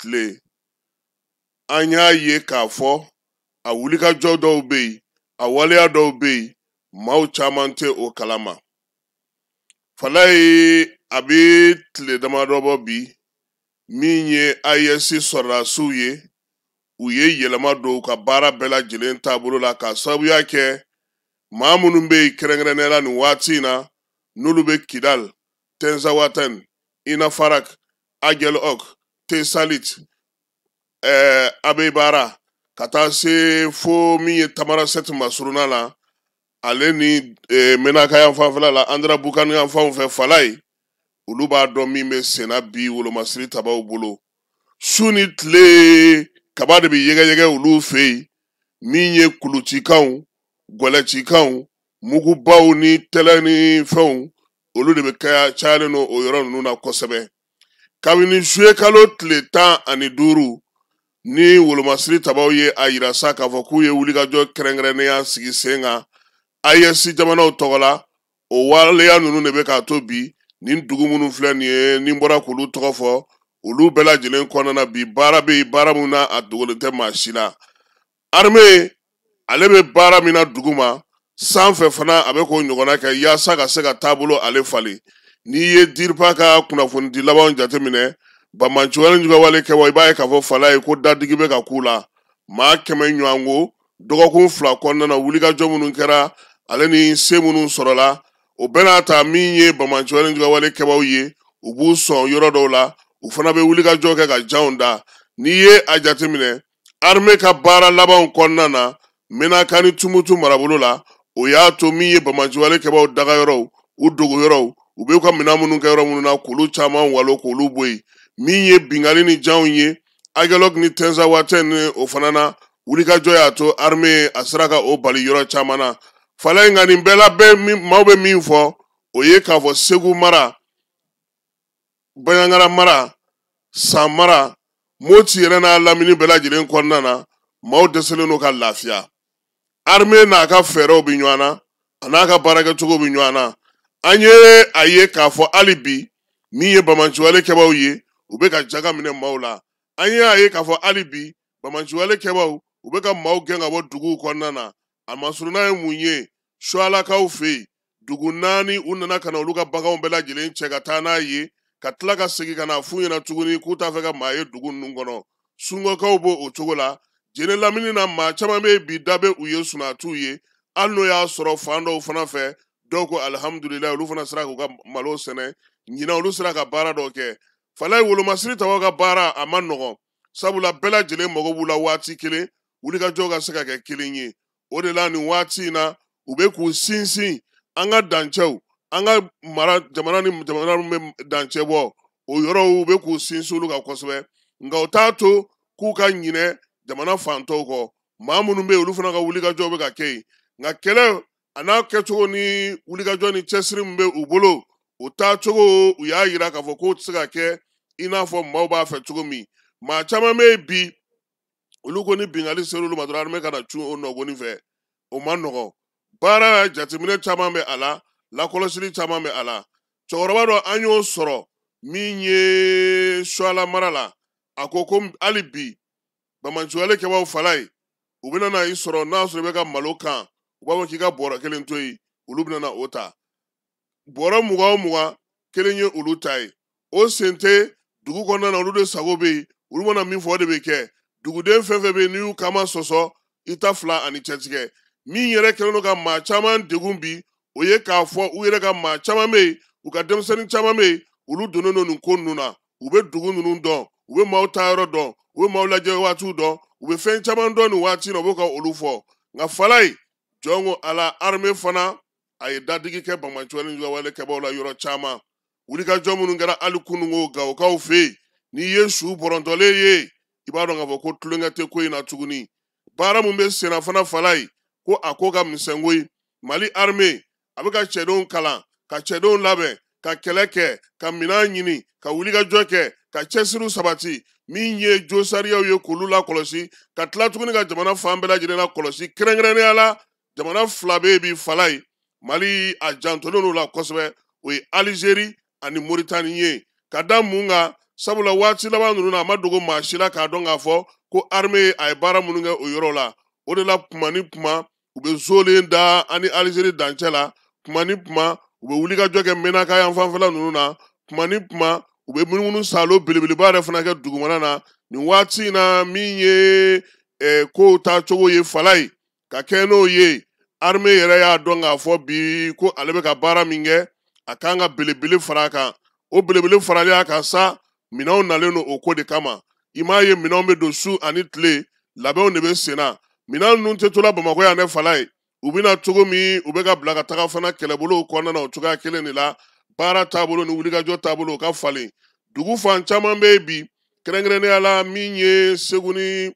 tile an y'a ye k'a fɔ a wulikajɔ dɔw bɛ yen a waleya dɔw bɛ yen maaw caman tɛ o kalama fala ye a bɛ tile damadɔ bɔ bi min ye IES sɔrɔdasiw ye u ye yɛlɛma don u ka baara bɛɛ lajɛlen taabolo la k'a sababuya kɛ maa minnu bɛ yen kɛrɛnkɛrɛnnenya la nin waati in na n'olu bɛ Kidal, Tenzawatène, Inafarak, Aguel Ok, Tessalit, Abeibara ka taa se fo min ye Tamarasɛti masuruna la ale ni Menaka yan fanfɛla la Andra Bukani yan fanw fɛ fala ye olu b'a dɔn min bɛ senna bi wolomasiri tabaw bolo su ni tile kaba de bɛ yɛgɛyɛgɛ olu fɛ yen min ye kulucikanw gwɛlɛcikanw mugubaw ni tɛlɛ ni fɛnw olu de bɛ cayalen no o yɔrɔ ninnu na kosɛbɛ kabini juye kalo tile 15 ni wolomasiri tabaw ye a yira sa k'a fɔ k'u ye wulikajɔ kɛrɛnkɛrɛnnenya sigi sen kan IES jamanaw tɔgɔ la o waleya ninnu de bɛ k'a to bi nin dugu minnu filɛ nin ye ni bɔra k'olu tɔgɔ fɔ olu bɛɛ lajɛlen kɔnɔna bi baara bɛ yen baara min na a dogolen tɛ maa si la armée ale bɛ baara min na dugu ma sanfɛ fana a bɛ k'o ɲɔgɔnna kɛ yaasa ka se ka taabolo ale falen n'i ye DIRPA ka kunnafonidi labanw jateminɛ Bamanciwale Njugawale kɛwa i b'a ye k'a fɔ fala ye ko dadigi bɛ ka k'u la maa 100 ɲɔgɔnko dɔgɔkun 2 kɔnɔna na wulikajɔ minnu kɛra ale ni se minnu sɔrɔla o bɛɛ n'a ta min ye Bamanciwale Njugawale kɛbaw ye u b'u sɔn yɔrɔ dɔw la u fana bɛ wulikajɔ kɛ ka janw da n'i ye a jateminɛ armée ka baara labanw kɔnɔna na Menaka ni Tumutu marabolo la o y'a to min ye Bamanciwale kɛbaw daga yɔrɔw u dogo yɔrɔw u bɛ ka minɛn minnu kɛ yɔrɔ minnu na k'olu caman walo k'olu bɔ yen min ye bingali ni janw ye Aguel Ok ni Tenzawatène o fana na wulikajɔ y'a to armée a sera ka o bali yɔrɔ caman na fala in nka nin bɛɛ la maaw bɛ min fɔ o ye k'a fɔ Segu mara Baɲangara mara San mara Moti yɛrɛ n'a lamini bɛɛ lajɛlen kɔnɔna na maaw dɛsɛlen n'o ka lafiya armée n'a ka fɛɛrɛw bɛ ɲɔgɔn na a n'a ka baarakɛcogo bɛ ɲɔgɔn na an ye a ye k'a fɔ hali bi min ye Bamanciwale kɛbaw ye u bɛ ka jaga minɛ maaw la an ye a ye k'a fɔ hali bi Bamanciwale kɛbaw u bɛ ka maaw gɛn ka bɔ duguw kɔnɔna na a masuruna ye mun ye Sualakaw fɛ yen dugu 4 u nana ka na olu ka baganw bɛɛ lajɛlen cɛ ka taa n'a ye ka tila ka segin ka na f'u ɲɛna tuguni k'u t'a fɛ ka maa ye dugu ninnu kɔnɔ Sungɔkaw b'o o cogo la jɛnɛ lamini na maa caman bɛ bi da bɛ u ye sunatiw ye hali n'o y'a sɔrɔ fan dɔw fana fɛ dɔw ko alihamudulilayi olu fana sera k'u ka malo sɛnɛ ɲinan olu sera ka baara dɔw kɛ fala ye wolomasiri tabaw ka baara a ma nɔgɔn sabula bɛɛ lajɛlen mago b'u la waati kelen wulikajɔw ka se ka kɛ kelen ye o de la nin waati in na u bɛ k'u sinsin an ka dancɛw an ka mara jamana ni jamana min bɛ dancɛ bɔ o yɔrɔw u bɛ k'u sinsin olu kan kosɛbɛ nka o t'a to k'u ka ɲinɛ jamana fantɔw kɔ maa minnu bɛ yen olu fana ka wulikajɔw bɛ ka kɛ yen nka kɛlɛ a n'a kɛcogo ni wulikajɔ ni cɛsiri min bɛ u bolo o taacogo u y'a yira k'a fɔ k'o tɛ se ka kɛ i n'a fɔ maaw b'a fɛ cogo min maa caman bɛ yen bi olu ko ni bingali sera olu ma dɔrɔn armée ka na cun o nɔgɔnni fɛ o ma nɔgɔn baara jateminɛ caman bɛ a la lakɔlɔsili caman bɛ a la cɛkɔrɔba dɔ an y'o sɔrɔ min ye Suala mara la a ko hali bi Bamanciwale kɛbaw fala ye u bɛ na i sɔrɔ n'a sɔrɔ i bɛ ka malo kan u b'a fɔ k'i ka bɔrɔ 1 to yen olu bɛ na o ta bɔrɔ 20 o 20 kelen ye olu ta ye o sen tɛ dugu kɔnɔna na olu de sago bɛ yen olu mana min fɔ o de bɛ kɛ duguden fɛn fɛn bɛ yen n'i y'u kama sɔsɔ i ta fila ani cɛtigɛ min yɛrɛ kɛlen don ka maa caman degun bi o ye k'a fɔ u yɛrɛ ka maa caman bɛ yen u ka denmisɛnnin caman bɛ yen olu donnen don nin ko ninnu na u bɛ dugu ninnu dɔn u bɛ maaw ta yɔrɔ dɔn u bɛ maaw lajɛ waatiw dɔn u bɛ fɛn caman dɔn nin waati in na u bɛ ka olu fɔ nka fala ye jɔn ko ala armée fana a ye dadigi kɛ Bamanciwale Njugawale kɛbaw la yɔrɔ caman wulikajɔ minnu kɛra hali kununko Gawokaw fɛ yen n'i ye su bɔrɔntɔlen ye i b'a dɔn k'a fɔ ko tulonkɛ tɛ ko in na tuguni baara min bɛ senna fana fala ye ko a ko ka misɛn koyi Mali armée a bɛ ka cɛdenw kalan ka cɛdenw labɛn ka kɛlɛ kɛ ka minɛn ɲini ka wulikajɔ kɛ ka cɛsiriw sabati min ye jo sariyaw ye k'olu lakɔlɔsi ka tila tuguni ka jamana fan bɛɛ lajɛlen lakɔlɔsi kɛrɛnkɛrɛnnenya la jamana 2 bɛ yen bi fala ye Mali a jantolen n'o la kosɛbɛ o ye Alizeri ani Moritani ye ka da mun kan sabula waati laban ninnu na a ma dogo maa si la k'a dɔn k'a fɔ ko armée a ye baara minnu kɛ o yɔrɔ la o de la kuma ni kuma u bɛ zolen da ani Alizeri dancɛ la kuma ni kuma u bɛ wulikajɔ kɛ Menaka yan fanfɛla ninnu na kuma ni kuma u bɛ munumunu salo belebeleba yɛrɛ fana kɛ dugumana na nin waati in na min ye kow taacogo ye fala ye ka kɛ n'o ye armée yɛrɛ y'a dɔn k'a fɔ bi ko ale bɛ ka baara min kɛ a kan ka belebele fara a kan o belebele faralen a kan sa minɛnw nalen don o ko de kama i m'a ye minɛnw bɛ don su ani tile labɛnw de bɛ sen na minɛn ninnu tɛ to la Bamakɔ yan dɛ fala ye u bɛna cogo min u bɛ ka bila ka taga fana kɛlɛbolow kɔnɔna na o cogoya kelen de la baara taabolo ni wulikajɔ taabolo o ka falen dugu fan caman bɛ yen bi kɛrɛnkɛrɛnnenya la min ye Segu ni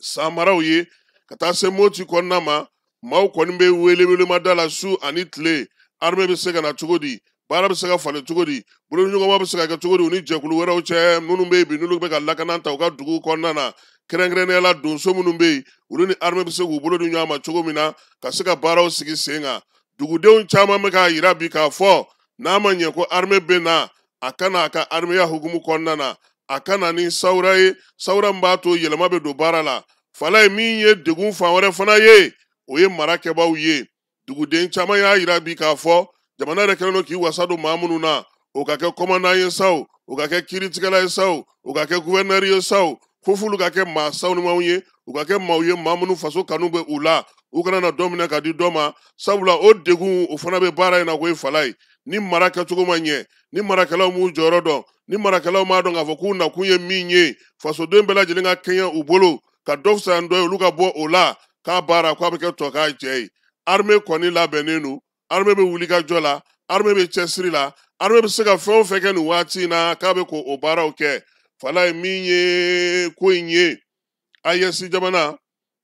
Samaraw ye ka taa se Moti kɔnɔna ma maaw kɔni bɛ welewelemada la su ani tile armée bɛ se ka na cogo di baara bɛ se ka falen cogo di bolodiɲɔgɔnma bɛ se ka kɛ cogo di u ni jɛkulu wɛrɛw cɛ minnu bɛ yen bi n'olu bɛ ka lakana ta u ka dugu kɔnɔna na kɛrɛnkɛrɛnnenya la donso minnu bɛ yen olu ni armée bɛ se k'u bolo di ɲɔgɔn ma cogo min na ka se ka baaraw sigi sen kan dugudenw caman bɛ k'a yira bi k'a fɔ n'a ma ɲɛ ko armée bɛ na a kana a ka armeya hukumu kɔnɔna na a kana ni sawura ye sawura min b'a to yɛlɛma bɛ don baara la fala ye min ye degun fan wɛrɛ fana ye o ye mara kɛbaaw ye duguden caman y'a yira bi k'a fɔ jamana yɛrɛ kɛlen don k'i wasa don maa minnu na o ka kɛ kɔmandan ye sa o ka kɛ kiiritigɛla ye sa o ka kɛ gouverneur ye sa fo f'olu ka kɛ maa sanumanw ye u ka kɛ maaw ye maa minnu faso kanu bɛ u la u kana na dɔ minɛ ka di dɔ ma sabula o degun o fana bɛ baara in na ko ye fala ye ni mara kɛcogo ma ɲɛ ni marakɛlaw m'u jɔyɔrɔ dɔn ni marakɛlaw m'a dɔn k'a fɔ k'u nakun ye min ye fasoden bɛɛ lajɛlen ka kɛɲɛ u bolo ka dɔ fisaya dɔ ye olu ka bɔ o la k'a baara k'a bɛ kɛ tɔ k'a jɛ ye armée kɔni labɛnnen don armée bɛ wulikajɔ la armée bɛ cɛsiri la armée bɛ se ka fɛn o fɛn kɛ nin waati in na k'a bɛ k'o baaraw kɛ fala ye min ye ko in ye AES jamana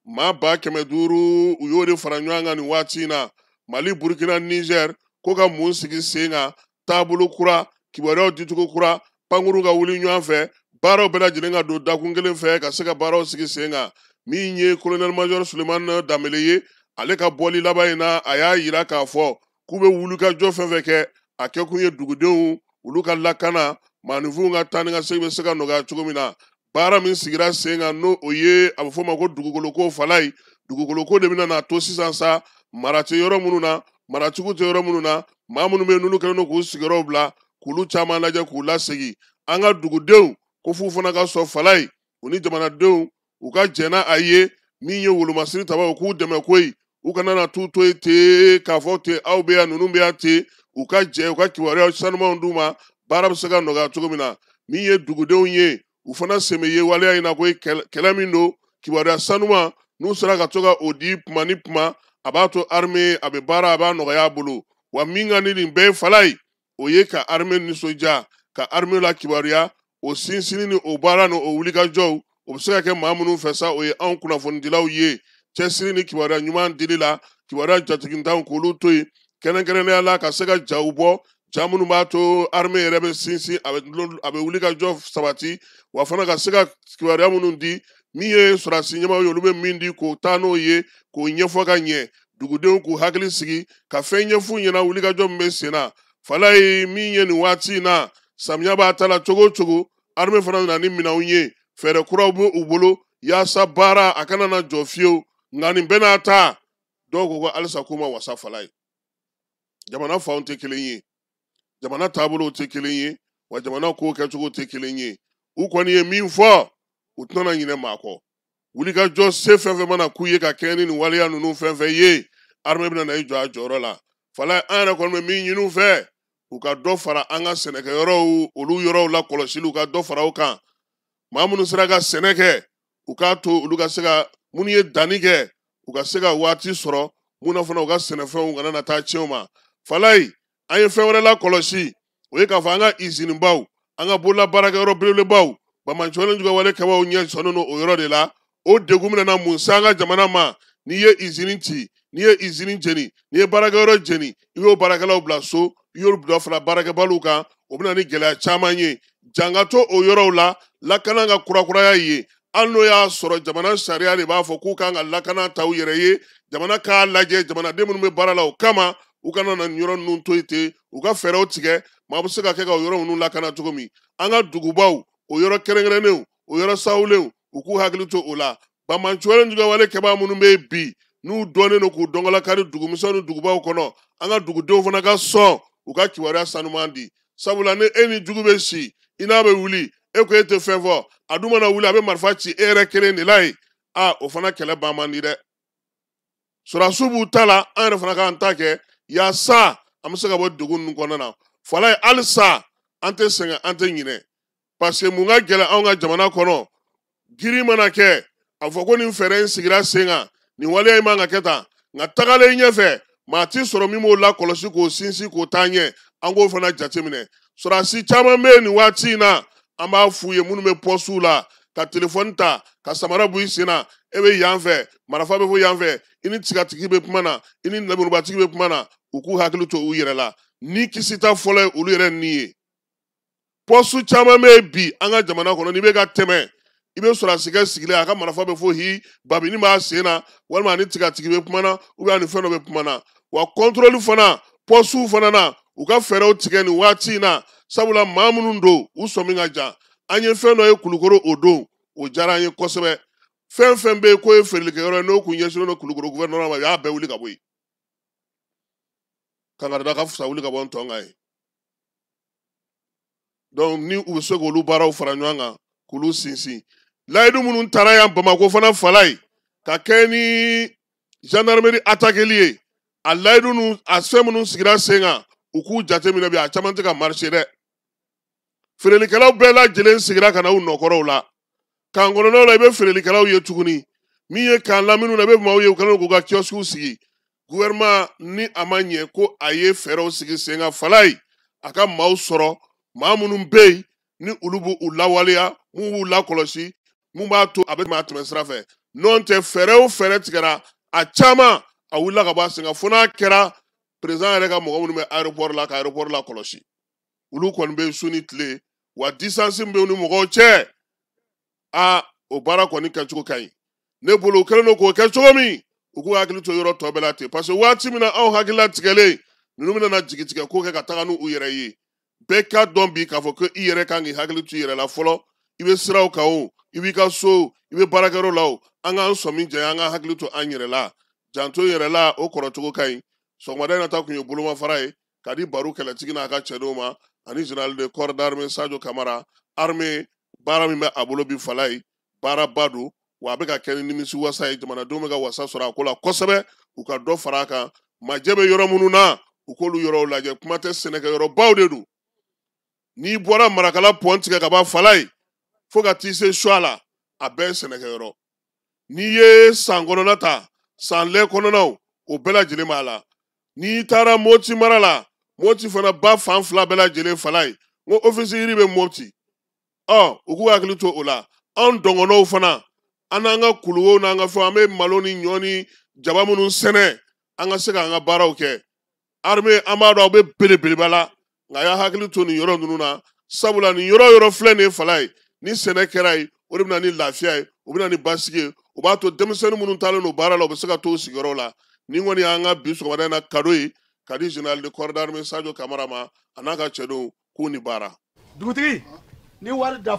maa 500,000 u y'o de fara ɲɔgɔn kan nin waati in na Mali Burkina Niger ko ka mun sigi sen kan taabolo kura kibaruyaw dicogo kura pankuru ka wuli ɲɔgɔn fɛ baaraw bɛɛ lajɛlen ka don dakun kelen fɛ ka se ka baaraw sigi sen kan min ye colonel major Sulemani Danbele ye ale ka bɔli laban in na a y'a yira k'a fɔ k'u bɛ wulikajɔ fɛn fɛn kɛ a kɛkun ye dugudenw olu ka lakana maaninfinw ka taa ni ka segin bɛ se ka nɔgɔya cogo min na baara min sigira sen kan n'o o ye a bɛ fɔ o ma ko dugukoloko fala ye dugukoloko de bɛna na to sisan sa mara tɛ yɔrɔ minnu na maratigiw tɛ yɔrɔ minnu na maa minnu bɛ yen n'olu kɛlen don k'u sigiyɔrɔw bila k'olu caman lajɛ k'u lasegin an ka dugudenw ko f'u fana ka sɔn fala ye u ni jamanadenw u ka jɛn n'a ye min ye wolomasiri tabaw k'u dɛmɛ koyi u kana na t'u to yen ten k'a fɔ ten aw bɛ yan ninnu bɛ yan ten u ka jɛ u ka kibaruya sanumanw d'u ma baara bɛ se ka nɔgɔya cogo min na min ye dugudenw ye u fana sɛmɛ ye waleya in na ko kɛlɛ min don kibaruya sanuman n'u sera ka to ka o di kuma ni kuma a b'a to armée a bɛ baara a b'a nɔgɔya a bolo wa min ka ni nin bɛɛ ye fala ye o ye ka armée nisɔndiya ka armée la kibaruya o sinsinni ni o baara ni o wulikajɔw o bɛ se ka kɛ maa minnu fɛ sa o ye anw kunnafonidilaw ye cɛsiri ni kibaruya ɲuman dili la kibaruya jatigitanw k'olu to yen kɛrɛnkɛrɛnnenya la ka se ka jaw bɔ ja minnu b'a to armée yɛrɛ bɛ sinsin a bɛ wulikajɔ sabati wa fana ka se ka kibaruya minnu di min ye sɔrɔdasi ɲɛmaaw ye olu bɛ min di k'o taa n'o ye k'o ɲɛfɔ ka ɲɛ dugudenw k'u hakili sigi ka fɛn ɲɛf'u ɲɛna wulikajɔ min bɛ sen na fala ye min ye nin waati in na samiya b'a ta la cogo o cogo armée fana nana ni minɛnw ye fɛɛrɛ kuraw bɛ u bolo yaasa baara a kana na jɔ fiyewu nka nin bɛɛ n'a ta dɔw ko ko halisa k'u ma wasa fala ye jamana fanw tɛ kelen ye jamana taabolow tɛ kelen ye wa jamana kow kɛcogo tɛ kelen ye u kɔni ye min fɔ u tɛna ɲinɛ maa kɔ wulikajɔ se fɛn fɛn mana k'u ye ka kɛɲɛ ni nin waleya ninnu fɛn fɛn ye armée bɛna na i jɔ a jɔyɔrɔ la fala an yɛrɛ kɔni bɛ min ɲini u fɛ u ka dɔ fara an ka sɛnɛkɛyɔrɔw olu yɔrɔw la kɔlɔsili u ka dɔ fara o kan maa minnu sera ka sɛnɛ kɛ u k'a to olu ka se ka minnu ye danni kɛ u ka se ka waati sɔrɔ mun fana u ka sɛnɛfɛnw kana na taa tiɲɛ u ma fala ye an ye fɛn wɛrɛ la kɔlɔsi o ye k'a fɔ an ka izini baw an ka bolola baarakɛyɔrɔ belebelebaw bamancɔlen juguya wale kɛbaw ɲɛ sɔnnen don o yɔrɔ de la o degun bɛna mun se an ka jamana ma n'i ye izini ci n'i ye izini jeni n'i ye baarakɛyɔrɔ jeni i y'o baarakɛlaw bila so i y'olu bila fara baarakɛbaliw kan o bɛna ni gɛlɛya caman ye janga to o yɔrɔw la lakana ka kurakuraya ye hali n'o y'a sɔrɔ jamana sariya de b'a fɔ k'u kan ka lakana ta u yɛrɛ ye jamana k'a lajɛ jamanaden minnu bɛ baara la o kama u kana na yɔrɔ ninnu to yen ten u ka fɛɛrɛw tigɛ maa bɛ se ka kɛ ka o yɔrɔ ninnu lakana cogo min an ka dugubaw o yɔrɔ kɛrɛnkɛrɛnnenw o yɔrɔ sawulenw u k'u hakili to o la bamancoyɛrɛ jugawale kɛbaa minnu bɛ yen bi n'u dɔnnen don k'u dɔngɔlakari dugumisɛnw ni dugubaw kɔnɔ an ka dugudenw fana ka sɔn u ka kibaruya sanuman di sabula ni e ni jugu bɛ si i n'a bɛ wuli e ko e tɛ fɛn fɔ a dun mana wuli a bɛ marifa ci e yɛrɛ kelen de la yen o fana kɛlɛ ban man di dɛ sɔrɔdasiw b'u ta la an yɛrɛ fana k'an ta kɛ yaasa an bɛ se ka bɔ degun ninnu kɔnɔna na fala ye halisa an tɛ sɛgɛn an tɛ ɲinɛ parce que mun ka gɛlɛn anw ka jamana kɔnɔ giri mana kɛ a fɔ ko nin fɛɛrɛ in sigira sen kan nin waleya in man ka kɛ tan nka tagalen ɲɛfɛ maa ti sɔrɔ min b'o lakɔlɔsi k'o sinsin k'o taa ɲɛ an k'o fana jateminɛ sɔrɔdasi caman bɛ yen nin waati in na an b'a f'u ye minnu bɛ pɔsiw la ka telefɔni ta ka samara bɔ i sen na e bɛ yan fɛ marifa bɛ fɔ yan fɛ i ni tigatigi bɛ kuma na i ni lemurubatigi bɛ kuma na u k'u hakili to u yɛrɛ la ni kisi ta fɔlɔ ye olu yɛrɛ ni ye pɔsu caman bɛ yen bi an ka jamana kɔnɔ n'i bɛ ka tɛmɛ i bɛ sɔrɔdasi kɛ sigilen a ka marifa bɛ fɔ hi babini b'a sen na walima ani tigatigi bɛ kuma na ani fɛn dɔ bɛ kuma na wa kɔntorɔli fana pɔsiw fana na u ka fɛɛrɛw tigɛ nin waati in na sabula maa minnu don u sɔmin ka jan an ye fɛn dɔ ye Kulukoro o don o diyara an ye kosɛbɛ fɛn fɛn bɛ yen k'o ye feerelikɛyɔrɔ ye n'o kun ɲɛsinnen don Kulukoro gouvernement ma u y'a bɛɛ wuli ka bɔ yen kankarida ka fusa wuli ka bɔ n tɔn kan ye donc ni u bɛ se k'olu baaraw fara ɲɔgɔn kan k'olu sinsin layidu minnu taara yan Bamako fana fala ye ka kɛ ni gendarmerie attaqueli ye a layidu ninnu a fɛn minnu sigira sen kan u k'u jateminɛ bi a caman tɛ ka marché dɛ feerelikɛlaw bɛɛ lajɛlen sigira ka na u nɔkɔrɔw la kan kɔnɔnaw la i bɛ feerelikɛlaw ye tuguni min ye kan lamini na i bɛ maaw ye u kɛlen k'u ka kiosques sigi gouvernement ni a ma ɲɛ ko a ye fɛɛrɛw sigi sen kan fala ye a ka maaw sɔrɔ maa minnu bɛ yen ni olu b'u lawaleya mun b'u lakɔlɔsi mun b'a to a bɛ tɛmɛ sira fɛ n'o tɛ fɛɛrɛ o fɛɛrɛ tigɛra a caman a wulila ka bɔ a sen kan fo n'a kɛra président yɛrɛ ka mɔgɔ minnu bɛ aéroport la ka aéroport la kɔlɔsi olu kɔni bɛ su ni tile wa distance min bɛ u ni mɔgɔw cɛ o baara kɔni kɛcogo ka ɲi ne bolo u kɛlen don k'o kɛ cogo min u k'u hakili to yɔrɔ tɔ bɛɛ la ten parce que waati min na anw hakilila tigɛlen ninnu bɛna jigitigɛ ko kɛ ka taga n'u yɛrɛ ye bɛɛ ka dɔn bi k'a fɔ ko i yɛrɛ kan k'i hakili to i yɛrɛ la fɔlɔ i bɛ siraw kan o i b'i ka so o i bɛ baarakɛyɔrɔ la o an k'an sɔmi janya an ka hakili to an yɛrɛ la janto yɛrɛ la o kɔrɔcogo ka ɲi sɔgɔmada in na ta kun ye bolomafara ye ka di baro kɛlɛtigi n'a ka cɛdenw ma ani général de corps d'armée Sadio Kamara armée baara min bɛ a bolo bi fala ye baaraba don wa a bɛ ka kɛ ni nimisi wasa ye jamanadenw bɛ ka wasa sɔrɔ a ko la kosɛbɛ u ka dɔ fara a kan majɛ bɛ yɔrɔ minnu na u k'olu yɔrɔw lajɛ kuma tɛ sɛnɛkɛyɔrɔbaw de don n'i bɔra marakala pɔn tigɛ ka ban fala ye fo ka t'i se suwa la a bɛɛ ye sɛnɛkɛyɔrɔ n'i ye san kɔnɔna ta san lɛ kɔnɔnaw o bɛɛ lajɛlen b'a la n'i taara Mopti mara la Mopti fana ba fan fila bɛɛ lajɛlen fala ye n ko ofisi yiri bɛ Mopti u k'u hakili to o la anw dɔngɔnɔw fana an n'an ka kuluwow n'an ka fɛnw an bɛ malo ni ɲɔ ni jaba minnu sɛnɛ an ka se k'an ka baaraw kɛ armée an b'a dɔn aw bɛ belebeleba la nka a y'a hakili to nin yɔrɔ ninnu na sabula nin yɔrɔ yɔrɔ filɛ nin ye fala ye ni sɛnɛ kɛra ye o de bɛ na ni lafiya ye o bɛ na ni basigi ye o b'a to denmisɛnnin minnu taalen don baara la u bɛ se ka to sigiyɔrɔ la ni kɔni y'an ka bi sɔgɔmada in na kado ye ka di général de corps d'armée Sadio Kamara ma a n'a ka cɛdenw k'u ni baara. dugutigi ni wari da